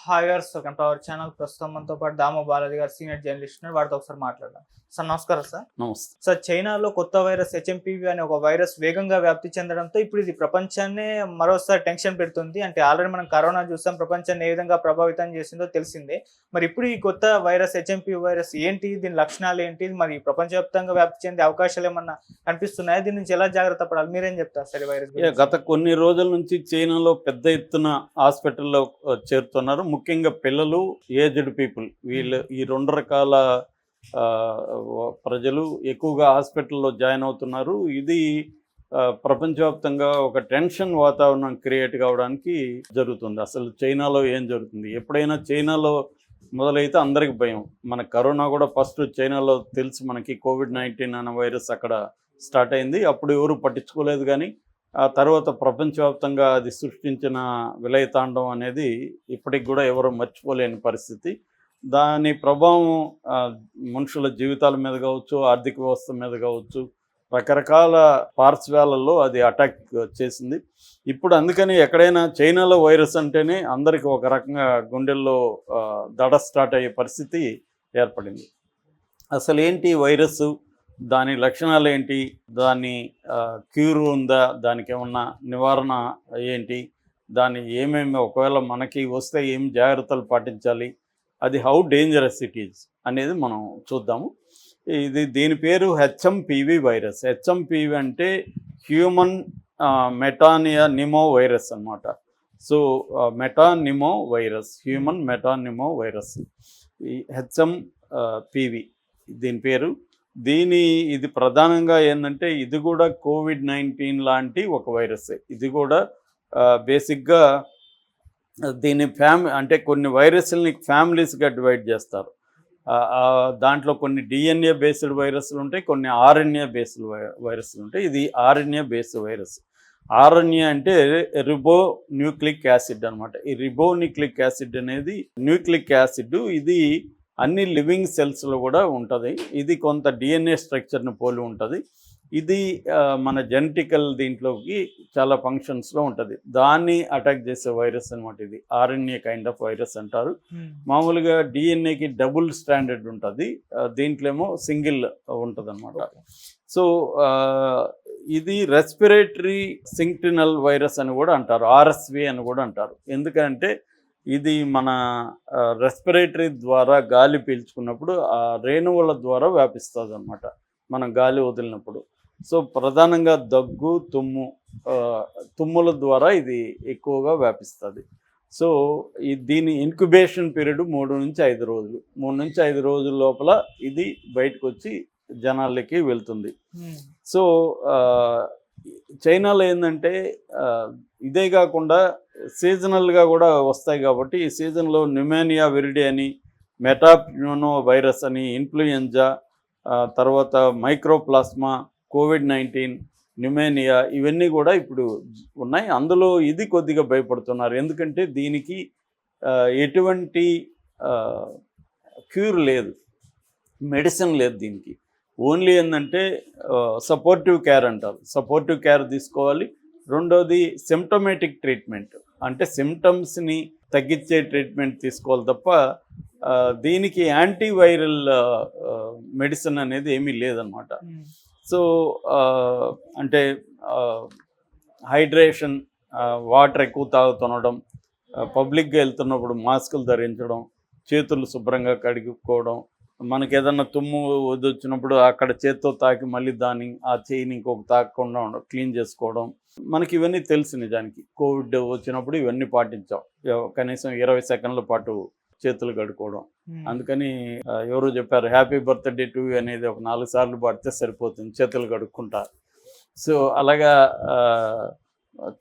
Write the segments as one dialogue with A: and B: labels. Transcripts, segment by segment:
A: హాయర్స్ welcome to our channel. ప్రస్తుతం మనతో పాటు దామో బాలాజీ గారు సీనియర్ జర్నలిస్ట్ ఉన్నారు. వారితో ఒకసారి మాట్లాడదాం. సార్ నమస్కారం. సార్
B: నమస్తే.
A: సార్, చైనాలో కొత్త వైరస్ హెచ్ఎంపీవీ అనే ఒక వైరస్ వేగంగా వ్యాప్తి చెందడంతో ఇప్పుడు ఇది ప్రపంచాన్నే మరోసారి టెన్షన్ పెడుతుంది. అంటే ఆల్రెడీ మనం కరోనా చూసాం, ప్రపంచాన్ని ఏ విధంగా ప్రభావితం చేసిందో తెలిసిందే. మరి ఇప్పుడు ఈ కొత్త వైరస్ హెచ్ఎంపీ వైరస్ ఏంటి, దీని లక్షణాలు ఏంటి, మరి ప్రపంచవ్యాప్తంగా వ్యాప్తి చెందే అవకాశాలు ఏమన్నా కనిపిస్తున్నాయా? దీని నుంచి ఎలా జాగ్రత్త పడాలి, మీరేం చెప్తారు సార్ ఈ వైరస్ గురించి?
B: గత కొన్ని రోజుల నుంచి చైనాలో పెద్ద ఎత్తున హాస్పిటల్లో చేరుతున్నారు. ముఖ్యంగా పిల్లలు, ఏజ్డ్ పీపుల్, వీళ్ళు ఈ రెండు రకాల ప్రజలు ఎక్కువగా హాస్పిటల్లో జాయిన్ అవుతున్నారు. ఇది ప్రపంచవ్యాప్తంగా ఒక టెన్షన్ వాతావరణం క్రియేట్ కావడానికి జరుగుతుంది. అసలు చైనాలో ఏం జరుగుతుంది? ఎప్పుడైనా చైనాలో మొదలైతే అందరికి భయం. మన కరోనా కూడా ఫస్ట్ చైనాలో తెలుసు మనకి. కోవిడ్-19 అనే వైరస్ అక్కడ స్టార్ట్ అయింది. అప్పుడు ఎవరు పట్టించుకోలేదు. కానీ ఆ తర్వాత ప్రపంచవ్యాప్తంగా అది సృష్టించిన విలయతాండం అనేది ఇప్పటికి కూడా ఎవరు మర్చిపోలేని పరిస్థితి. దాని ప్రభావం మనుషుల జీవితాల మీద కావచ్చు, ఆర్థిక వ్యవస్థ మీద కావచ్చు, రకరకాల పార్శ్వాలలో అది అటాక్ చేసింది. ఇప్పుడు అందుకని ఎక్కడైనా చైనాలో వైరస్ అంటేనే అందరికీ ఒక రకంగా గుండెల్లో దడ స్టార్ట్ అయ్యే పరిస్థితి ఏర్పడింది. అసలు ఏంటి వైరస్, దాని లక్షణాలు ఏంటి, దాని క్యూర్ ఉందా, దానికి ఏమన్నా నివారణ ఏంటి, దాన్ని ఏమేమి ఒకవేళ మనకి వస్తే ఏం జాగ్రత్తలు పాటించాలి, అది హౌ డేంజరస్ ఇట్ ఈజ్ అనేది మనం చూద్దాము. దీని పేరు హెచ్ఎంపీవీ వైరస్. హెచ్ఎంపీవీ అంటే హ్యూమన్ మెటానిమో వైరస్ అన్నమాట. సో మెటానిమో వైరస్, హ్యూమన్ మెటానిమో వైరస్, ఈ హెచ్ఎంపీవీ దీని పేరు. ఇది ప్రధానంగా ఏంటంటే ఇది కూడా కోవిడ్-19 లాంటి ఒక వైరస్. ఇది కూడా బేసిక్గా దీని అంటే కొన్ని వైరస్ని ఫ్యామిలీస్గా డివైడ్ చేస్తారు. దాంట్లో కొన్ని డిఎన్ఏ బేస్డ్ వైరస్లు ఉంటాయి, కొన్ని ఆర్ఎన్ఏ బేస్డ్ వైరస్లు ఉంటాయి. ఇది ఆర్ఎన్ఏ బేస్డ్ వైరస్. ఆర్ఎన్ఏ అంటే రిబో న్యూక్లిక్ యాసిడ్ అనమాట. ఈ రిబో న్యూక్లిక్ యాసిడ్ అనేది న్యూక్లిక్ యాసిడ్. ఇది అన్ని లివింగ్ సెల్స్లో కూడా ఉంటుంది. ఇది కొంత డిఎన్ఏ స్ట్రక్చర్ని పోలి ఉంటుంది. ఇది మన జెనెటికల్ దీంట్లోకి చాలా ఫంక్షన్స్లో ఉంటుంది. దాన్ని అటాక్ చేసే వైరస్ అనమాట. ఇది ఆర్ఎన్ఏ కైండ్ ఆఫ్ వైరస్ అంటారు. మామూలుగా డిఎన్ఏకి డబుల్ స్టాండర్డ్ ఉంటుంది, దీంట్లో ఏమో సింగిల్ ఉంటుంది అనమాట. సో ఇది రెస్పిరేటరీ సింక్టినల్ వైరస్ అని కూడా అంటారు, ఆర్ఎస్వి అని కూడా అంటారు. ఎందుకంటే ఇది మన రెస్పిరేటరీ ద్వారా గాలి పీల్చుకున్నప్పుడు ఆ రేణువుల ద్వారా వ్యాపిస్తుంది అనమాట, మనం గాలి వదిలినప్పుడు. సో ప్రధానంగా దగ్గు, తుమ్ముల ద్వారా ఇది ఎక్కువగా వ్యాపిస్తుంది. సో దీని ఇంక్యుబేషన్ పీరియడ్ 3 నుంచి 5 రోజులు. 3 నుంచి 5 రోజుల లోపల ఇది బయటకు వచ్చి జనాలకి వెళ్తుంది. సో చైనాలో ఏంటంటే ఇదే కాకుండా సీజనల్గా కూడా వస్తాయి. కాబట్టి ఈ సీజన్లో న్యూమోనియా విరిడి అని, మెటాప్నో వైరస్ అని, ఇన్ఫ్లుయెంజా, తర్వాత మైక్రోప్లాస్మా, కోవిడ్-19, న్యూమోనియా, ఇవన్నీ కూడా ఇప్పుడు ఉన్నాయి. అందులో ఇది కొద్దిగా భయపడుతున్నారు. ఎందుకంటే దీనికి ఎటువంటి క్యూర్ లేదు, మెడిసిన్ లేదు దీనికి. ఓన్లీ ఏంటంటే సపోర్టివ్ కేర్ అంటారు. సపోర్టివ్ కేర్ తీసుకోవాలి. రెండోది సిమ్టమేటిక్ ట్రీట్మెంట్, అంటే సిమ్టమ్స్ని తగ్గించే ట్రీట్మెంట్ తీసుకోవాలి తప్ప దీనికి యాంటీవైరల్ మెడిసిన్ అనేది ఏమీ లేదనమాట. సో అంటే హైడ్రేషన్, వాటర్ ఎక్కువ తాగుతుండడం, పబ్లిక్గా వెళ్తున్నప్పుడు మాస్కులు ధరించడం, చేతులు శుభ్రంగా కడుక్కోవడం, మనకి ఏదన్నా తుమ్ము వచ్చినప్పుడు అక్కడ చేత్తో తాకి మళ్ళీ ఆ చేయిని ఇంకొక తాకకుండా క్లీన్ చేసుకోవడం. మనకి ఇవన్నీ తెలుసు. నిజానికి కోవిడ్ వచ్చినప్పుడు ఇవన్నీ పాటించాం. కనీసం 20 సెకండ్ల పాటు చేతులు కడుక్కోవడం. అందుకని ఎవరు చెప్పారు హ్యాపీ బర్త్డే టు యూ అనేది ఒక 4 సార్లు పాడితే సరిపోతుంది, చేతులు కడుక్కుంటారు. సో అలాగా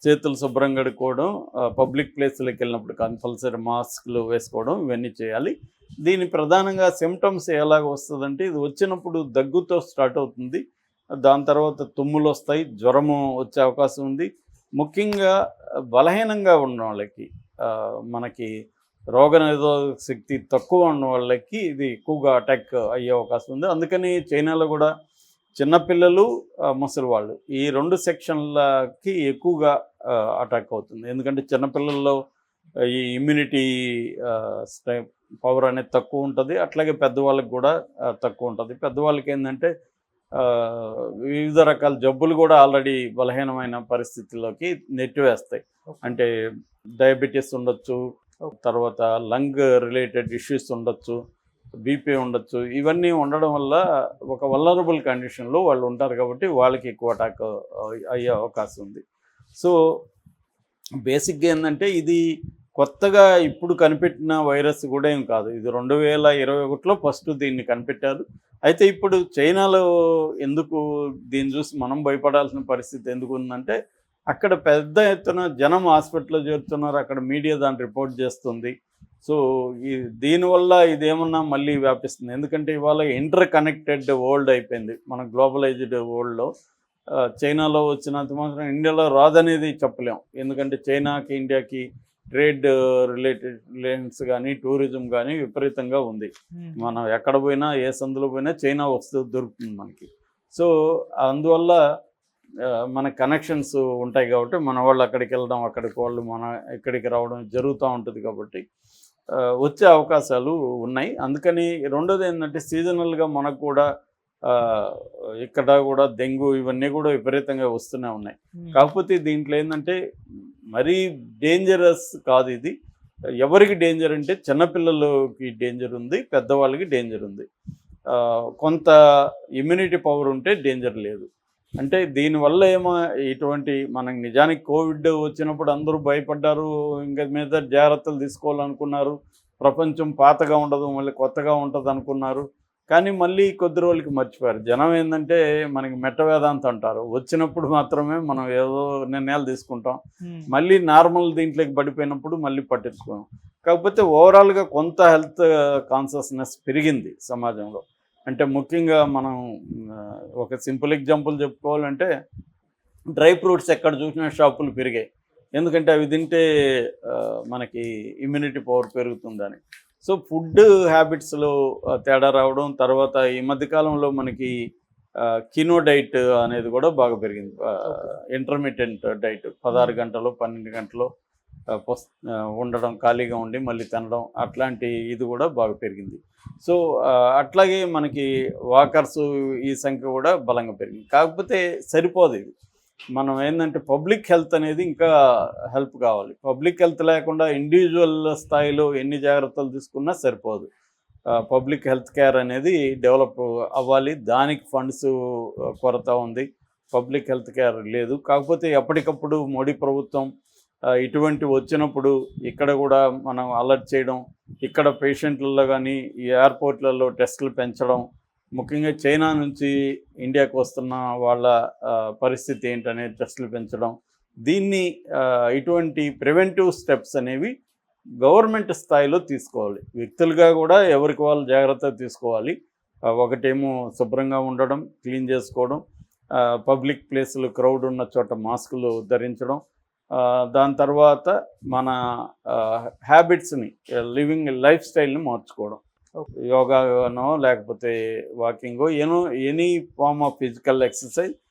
B: చేతులు శుభ్రంగా కడుక్కోవడం, పబ్లిక్ ప్లేస్లోకి వెళ్ళినప్పుడు కంపల్సరీ మాస్క్లు వేసుకోవడం, ఇవన్నీ చేయాలి. దీని ప్రధానంగా సిమ్టమ్స్ ఎలాగ వస్తుందంటే ఇది వచ్చినప్పుడు దగ్గుతో స్టార్ట్ అవుతుంది. దాని తర్వాత తుమ్ములు వస్తాయి, జ్వరము వచ్చే అవకాశం ఉంది. ముఖ్యంగా బలహీనంగా ఉన్న వాళ్ళకి, మనకి రోగనిరోధక శక్తి తక్కువ ఉన్న వాళ్ళకి ఇది ఎక్కువగా అటాక్ అయ్యే అవకాశం ఉంది. అందుకని చైనాలో కూడా చిన్నపిల్లలు, ముసలి వాళ్ళు, ఈ 2 సెక్షన్లకి ఎక్కువగా అటాక్ అవుతుంది. ఎందుకంటే చిన్నపిల్లల్లో ఈ ఇమ్యూనిటీ పవర్ అనేది తక్కువ ఉంటుంది. అట్లాగే పెద్దవాళ్ళకి కూడా తక్కువ ఉంటుంది. పెద్దవాళ్ళకి ఏంటంటే వివిధ రకాల జబ్బులు కూడా ఆల్రెడీ బలహీనమైన పరిస్థితుల్లోకి నెట్టివేస్తాయి. అంటే డయాబెటీస్ ఉండొచ్చు, తర్వాత లంగ్ రిలేటెడ్ ఇష్యూస్ ఉండొచ్చు, బీపీ ఉండొచ్చు. ఇవన్నీ ఉండడం వల్ల ఒక వల్నరబుల్ కండిషన్లో వాళ్ళు ఉంటారు కాబట్టి వాళ్ళకి ఎక్కువ అటాక్ అయ్యే అవకాశం ఉంది. సో బేసిక్గా ఏంటంటే ఇది కొత్తగా ఇప్పుడు కనిపెట్టిన వైరస్ కూడా ఏం కాదు. ఇది 2021లో ఫస్ట్ దీన్ని కనిపెట్టారు. అయితే ఇప్పుడు చైనాలో ఎందుకు దీన్ని చూసి మనం భయపడాల్సిన పరిస్థితి ఎందుకు ఉందంటే, అక్కడ పెద్ద ఎత్తున జనం హాస్పిటల్లో చేరుతున్నారు. అక్కడ మీడియా దాన్ని రిపోర్ట్ చేస్తుంది. సో దీనివల్ల ఇదేమన్నా మళ్ళీ వ్యాపిస్తుంది. ఎందుకంటే ఇవాళ ఇంటర్ కనెక్టెడ్ వరల్డ్ అయిపోయింది. మన గ్లోబలైజ్డ్ వరల్డ్లో చైనాలో వచ్చినంత మాత్రం ఇండియాలో రాదనేది చెప్పలేం. ఎందుకంటే చైనాకి ఇండియాకి ట్రేడ్ రిలేషన్స్ కానీ టూరిజం కానీ విపరీతంగా ఉంది. మనం ఎక్కడ పోయినా ఏ సందులో పోయినా చైనా వస్తువు దొరుకుతుంది మనకి. సో అందువల్ల మన కనెక్షన్స్ ఉంటాయి కాబట్టి మన వాళ్ళు అక్కడికి వెళ్ళడం, అక్కడికి వాళ్ళు మన ఇక్కడికి రావడం జరుగుతూ ఉంటుంది కాబట్టి వచ్చే అవకాశాలు ఉన్నాయి. అందుకని రెండోది ఏంటంటే సీజనల్గా మనకు కూడా ఇక్కడ కూడా డెంగ్యూ ఇవన్నీ కూడా విపరీతంగా వస్తూనే ఉన్నాయి. కాకపోతే దీంట్లో ఏంటంటే మరీ డేంజరస్ కాదు ఇది. ఎవరికి డేంజర్ అంటే చిన్నపిల్లలకి డేంజర్ ఉంది, పెద్దవాళ్ళకి డేంజర్ ఉంది. కొంత ఇమ్యూనిటీ పవర్ ఉంటే డేంజర్ లేదు. అంటే దీనివల్ల ఇటువంటి మనకు నిజానికి కోవిడ్ వచ్చినప్పుడు అందరూ భయపడ్డారు, ఇంకా మీద జాగ్రత్తలు తీసుకోవాలనుకున్నారు. ప్రపంచం పాతగా ఉండదు, మళ్ళీ కొత్తగా ఉంటుంది అనుకున్నారు. కానీ మళ్ళీ కొద్ది రోజులకి మర్చిపోయారు. జనం ఏంటంటే మనకి మెట్ట వేదాంతం అంటారు, వచ్చినప్పుడు మాత్రమే మనం ఏదో నిర్ణయాలు తీసుకుంటాం, మళ్ళీ నార్మల్ దీంట్లోకి పడిపోయినప్పుడు మళ్ళీ పట్టించుకోం. కాకపోతే ఓవరాల్గా కొంత హెల్త్ కాన్షియస్నెస్ పెరిగింది సమాజంలో. అంటే ముఖ్యంగా మనం ఒక సింపుల్ ఎగ్జాంపుల్ చెప్పుకోవాలంటే డ్రై ఫ్రూట్స్ ఎక్కడ చూసినా షాపులు పెరిగాయి. ఎందుకంటే అవి తింటే మనకి ఇమ్యూనిటీ పవర్ పెరుగుతుందని. సో ఫుడ్ హ్యాబిట్స్లో తేడా రావడం, తర్వాత ఈ మధ్యకాలంలో మనకి కినో డైట్ అనేది కూడా బాగా పెరిగింది. ఇంటర్మీడియట్ డైట్ 16 గంటలు 12 గంటలు ఉండడం, ఖాళీగా ఉండి మళ్ళీ తినడం, అట్లాంటి ఇది కూడా బాగా పెరిగింది. సో అట్లాగే మనకి వాకర్స్ ఈ సంఖ్య కూడా బలంగా పెరిగింది. కాకపోతే సరిపోదు ఇది. మనం ఏంటంటే పబ్లిక్ హెల్త్ అనేది ఇంకా హెల్ప్ కావాలి. పబ్లిక్ హెల్త్ లేకుండా ఇండివిజువల్ స్థాయిలో ఎన్ని జాగ్రత్తలు తీసుకున్నా సరిపోదు. పబ్లిక్ హెల్త్ కేర్ అనేది డెవలప్ అవ్వాలి. దానికి ఫండ్స్ కొరత ఉంది, పబ్లిక్ హెల్త్ కేర్ లేదు. కాకపోతే ఎప్పటికప్పుడు మోడీ ప్రభుత్వం ఇటువంటి వచ్చినప్పుడు ఇక్కడ కూడా మనం అలర్ట్ చేయడం, ఇక్కడ పేషెంట్లలో కానీ ఈ ఎయిర్పోర్ట్లలో టెస్టులు పెంచడం, ముఖ్యంగా చైనా నుంచి ఇండియాకు వస్తున్న వాళ్ళ పరిస్థితి ఏంటనేది టెస్టులు పెంచడం, దీన్ని ఇటువంటి ప్రివెంటివ్ స్టెప్స్ అనేవి గవర్నమెంట్ స్థాయిలో తీసుకోవాలి. వ్యక్తులుగా కూడా ఎవరికి వాళ్ళు జాగ్రత్త తీసుకోవాలి. ఒకటేమో శుభ్రంగా ఉండడం, క్లీన్ చేసుకోవడం, పబ్లిక్ ప్లేసులు క్రౌడ్ ఉన్న చోట మాస్కులు ధరించడం, దాని తర్వాత మన హ్యాబిట్స్ని లివింగ్ లైఫ్ స్టైల్ని మార్చుకోవడం. యోగానో లేకపోతే వాకింగో any form of physical exercise